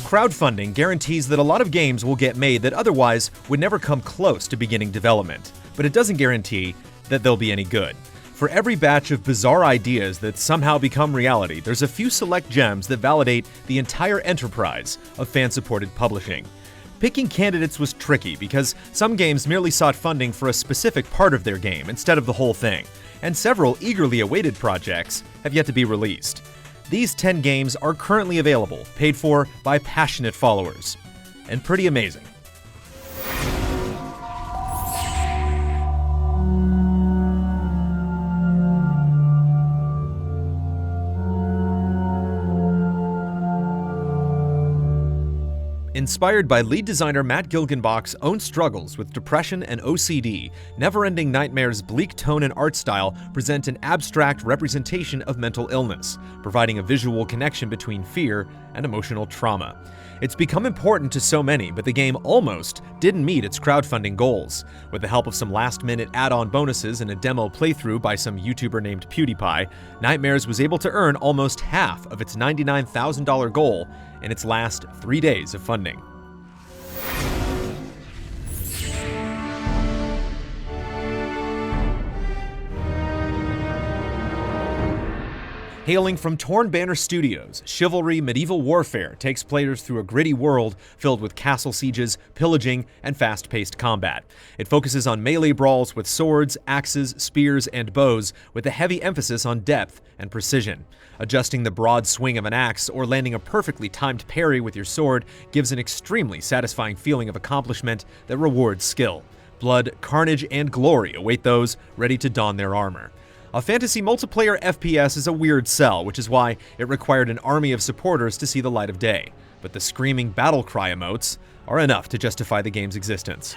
Crowdfunding guarantees that a lot of games will get made that otherwise would never come close to beginning development, but it doesn't guarantee that they'll be any good. For every batch of bizarre ideas that somehow become reality, there's a few select gems that validate the entire enterprise of fan-supported publishing. Picking candidates was tricky because some games merely sought funding for a specific part of their game instead of the whole thing, and several eagerly awaited projects have yet to be released. These 10 games are currently available, paid for by passionate followers, and pretty amazing. Inspired by lead designer Matt Gilgenbach's own struggles with depression and OCD, Neverending Nightmare's bleak tone and art style present an abstract representation of mental illness, providing a visual connection between fear and emotional trauma. It's become important to so many, but the game almost didn't meet its crowdfunding goals. With the help of some last-minute add-on bonuses and a demo playthrough by some YouTuber named PewDiePie, Nightmares was able to earn almost half of its $99,000 goal in its last 3 days of funding. Hailing from Torn Banner Studios, Chivalry Medieval Warfare takes players through a gritty world filled with castle sieges, pillaging, and fast-paced combat. It focuses on melee brawls with swords, axes, spears, and bows, with a heavy emphasis on depth and precision. Adjusting the broad swing of an axe or landing a perfectly timed parry with your sword gives an extremely satisfying feeling of accomplishment that rewards skill. Blood, carnage, and glory await those ready to don their armor. A fantasy multiplayer FPS is a weird sell, which is why it required an army of supporters to see the light of day. But the screaming battle cry emotes are enough to justify the game's existence.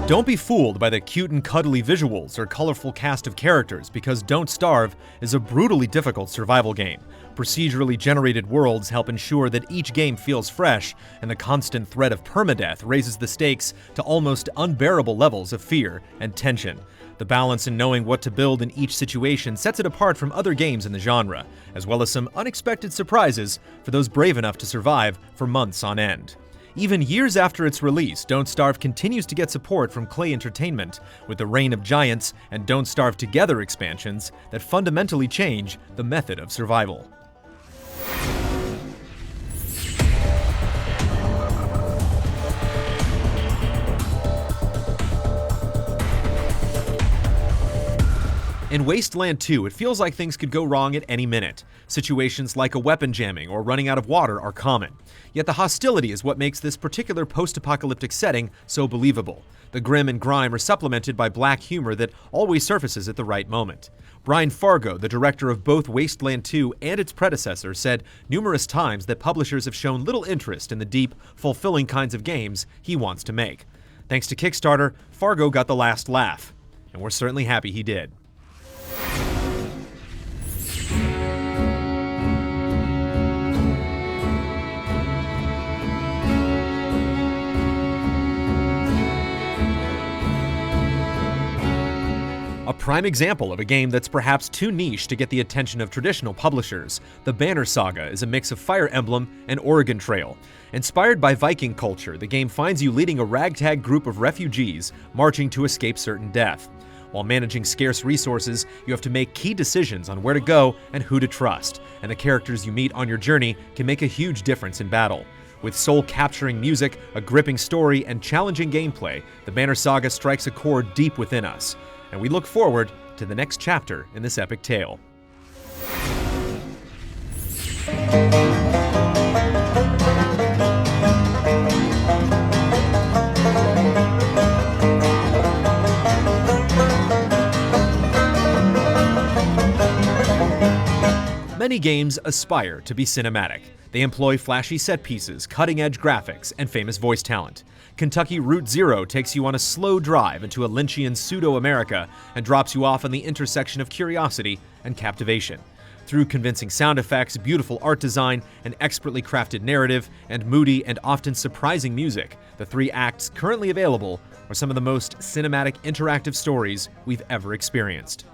Don't be fooled by the cute and cuddly visuals or colorful cast of characters, because Don't Starve is a brutally difficult survival game. Procedurally generated worlds help ensure that each game feels fresh, and the constant threat of permadeath raises the stakes to almost unbearable levels of fear and tension. The balance in knowing what to build in each situation sets it apart from other games in the genre, as well as some unexpected surprises for those brave enough to survive for months on end. Even years after its release, Don't Starve continues to get support from Clay Entertainment, with the Reign of Giants and Don't Starve Together expansions that fundamentally change the method of survival. In Wasteland 2, it feels like things could go wrong at any minute. Situations like a weapon jamming or running out of water are common. Yet the hostility is what makes this particular post-apocalyptic setting so believable. The grim and grime are supplemented by black humor that always surfaces at the right moment. Brian Fargo, the director of both Wasteland 2 and its predecessor, said numerous times that publishers have shown little interest in the deep, fulfilling kinds of games he wants to make. Thanks to Kickstarter, Fargo got the last laugh, and we're certainly happy he did. A prime example of a game that's perhaps too niche to get the attention of traditional publishers, the Banner Saga is a mix of Fire Emblem and Oregon Trail. Inspired by Viking culture, the game finds you leading a ragtag group of refugees marching to escape certain death. While managing scarce resources, you have to make key decisions on where to go and who to trust, and the characters you meet on your journey can make a huge difference in battle. With soul-capturing music, a gripping story, and challenging gameplay, the Banner Saga strikes a chord deep within us, and we look forward to the next chapter in this epic tale. Many games aspire to be cinematic. They employ flashy set pieces, cutting-edge graphics, and famous voice talent. Kentucky Route Zero takes you on a slow drive into a Lynchian pseudo-America and drops you off on the intersection of curiosity and captivation. Through convincing sound effects, beautiful art design, an expertly crafted narrative, and moody and often surprising music, the 3 acts currently available are some of the most cinematic interactive stories we've ever experienced.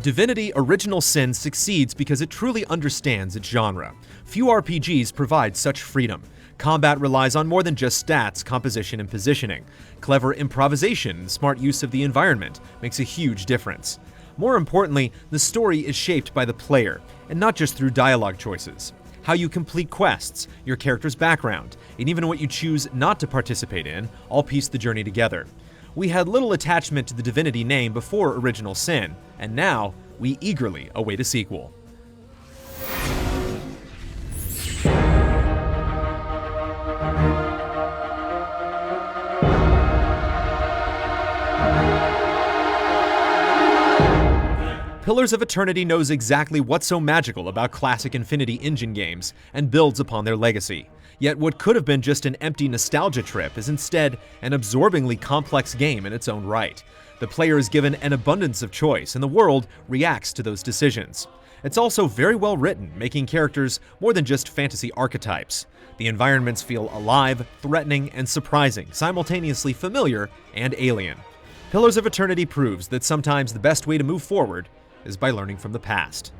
Divinity: Original Sin succeeds because it truly understands its genre. Few RPGs provide such freedom. Combat relies on more than just stats, composition, and positioning. Clever improvisation and smart use of the environment makes a huge difference. More importantly, the story is shaped by the player, and not just through dialogue choices. How you complete quests, your character's background, and even what you choose not to participate in all piece the journey together. We had little attachment to the Divinity name before Original Sin, and now we eagerly await a sequel. Pillars of Eternity knows exactly what's so magical about classic Infinity Engine games and builds upon their legacy. Yet what could have been just an empty nostalgia trip is instead an absorbingly complex game in its own right. The player is given an abundance of choice, and the world reacts to those decisions. It's also very well written, making characters more than just fantasy archetypes. The environments feel alive, threatening, and surprising, simultaneously familiar and alien. Pillars of Eternity proves that sometimes the best way to move forward is by learning from the past.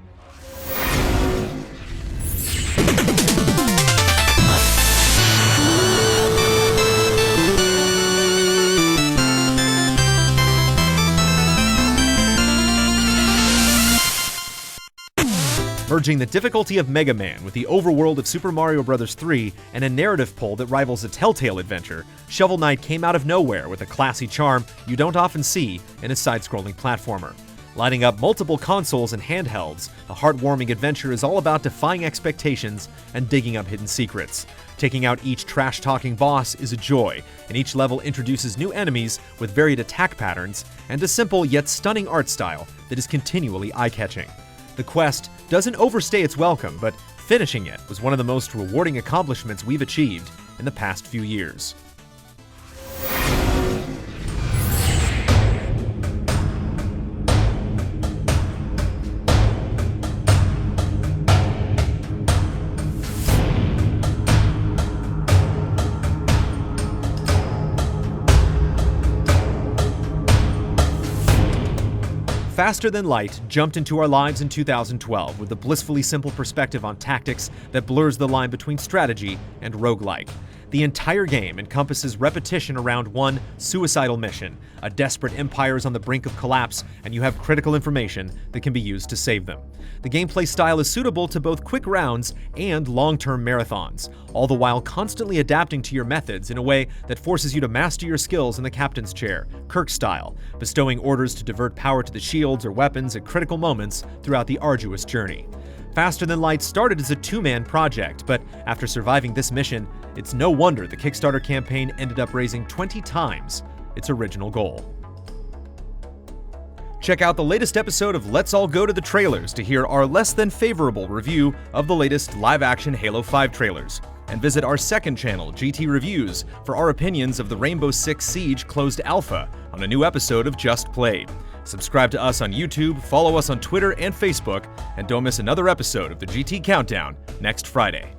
Merging the difficulty of Mega Man with the overworld of Super Mario Bros. 3 and a narrative pull that rivals a Telltale adventure, Shovel Knight came out of nowhere with a classy charm you don't often see in a side-scrolling platformer. Lighting up multiple consoles and handhelds, the heartwarming adventure is all about defying expectations and digging up hidden secrets. Taking out each trash-talking boss is a joy, and each level introduces new enemies with varied attack patterns and a simple yet stunning art style that is continually eye-catching. The quest doesn't overstay its welcome, but finishing it was one of the most rewarding accomplishments we've achieved in the past few years. Faster Than Light jumped into our lives in 2012 with a blissfully simple perspective on tactics that blurs the line between strategy and roguelike. The entire game encompasses repetition around one suicidal mission. A desperate empire is on the brink of collapse, and you have critical information that can be used to save them. The gameplay style is suitable to both quick rounds and long-term marathons, all the while constantly adapting to your methods in a way that forces you to master your skills in the captain's chair, Kirk style, bestowing orders to divert power to the shields or weapons at critical moments throughout the arduous journey. Faster Than Light started as a 2-man project, but after surviving this mission, it's no wonder the Kickstarter campaign ended up raising 20 times its original goal. Check out the latest episode of Let's All Go to the Trailers to hear our less than favorable review of the latest live-action Halo 5 trailers. And visit our second channel, GT Reviews, for our opinions of the Rainbow Six Siege Closed Alpha on a new episode of Just Played. Subscribe to us on YouTube, follow us on Twitter and Facebook, and don't miss another episode of the GT Countdown next Friday.